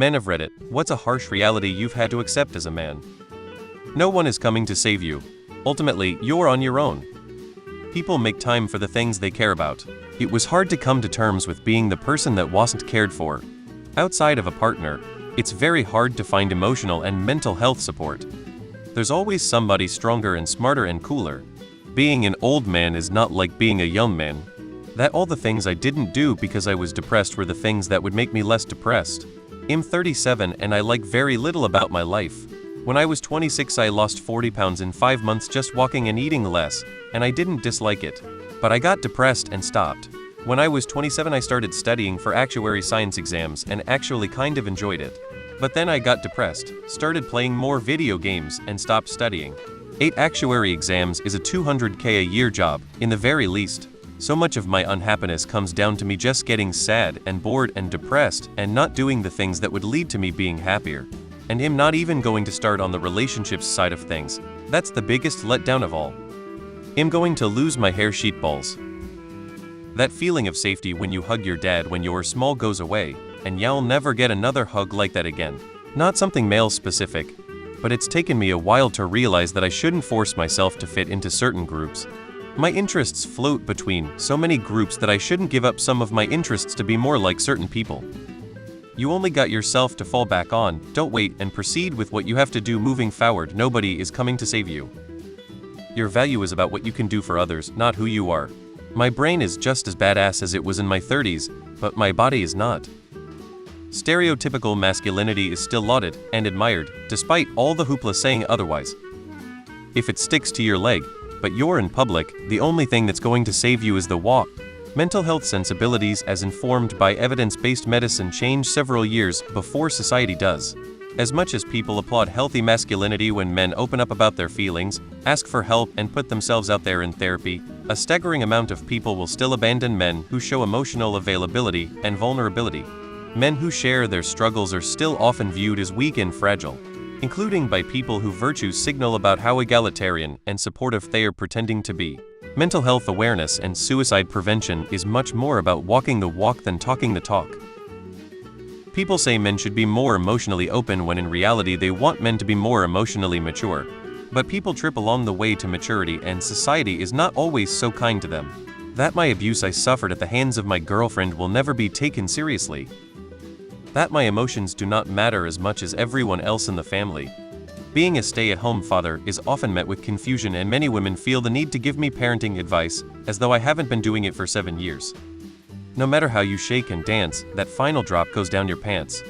Men of Reddit, what's a harsh reality you've had to accept as a man? No one is coming to save you. Ultimately, you're on your own. People make time for the things they care about. It was hard to come to terms with being the person that wasn't cared for. Outside of a partner, it's very hard to find emotional and mental health support. There's always somebody stronger and smarter and cooler. Being an old man is not like being a young man. That all the things I didn't do because I was depressed were the things that would make me less depressed. I'm 37 and I like very little about my life. When I was 26 I lost 40 pounds in 5 months just walking and eating less, and I didn't dislike it. But I got depressed and stopped. When I was 27 I started studying for actuary science exams and actually kind of enjoyed it. But then I got depressed, started playing more video games, and stopped studying. 8 actuary exams is a $200K a year job, in the very least. So much of my unhappiness comes down to me just getting sad and bored and depressed and not doing the things that would lead to me being happier. And him not even going to start on the relationships side of things. That's the biggest letdown of all. I'm going to lose my hair sheet balls. That feeling of safety when you hug your dad when you're small goes away, and you'll never get another hug like that again. Not something male specific, but it's taken me a while to realize that I shouldn't force myself to fit into certain groups. My interests float between so many groups that I shouldn't give up some of my interests to be more like certain people. You only got yourself to fall back on. Don't wait and proceed with what you have to do moving forward. Nobody is coming to save you. Your value is about what you can do for others, not who you are. My brain is just as badass as it was in my 30s, but my body is not. Stereotypical masculinity is still lauded and admired, despite all the hoopla saying otherwise. If it sticks to your leg, but you're in public, the only thing that's going to save you is the walk. Mental health sensibilities as informed by evidence-based medicine change several years before society does. As much as people applaud healthy masculinity when men open up about their feelings, ask for help, and put themselves out there in therapy, a staggering amount of people will still abandon men who show emotional availability and vulnerability. Men who share their struggles are still often viewed as weak and fragile, including by people who virtue signal about how egalitarian and supportive they are pretending to be. Mental health awareness and suicide prevention is much more about walking the walk than talking the talk. People say men should be more emotionally open when in reality they want men to be more emotionally mature. But people trip along the way to maturity and society is not always so kind to them. That my abuse I suffered at the hands of my girlfriend will never be taken seriously. That my emotions do not matter as much as everyone else in the family. Being a stay-at-home father is often met with confusion, and many women feel the need to give me parenting advice, as though I haven't been doing it for 7 years. No matter how you shake and dance, that final drop goes down your pants.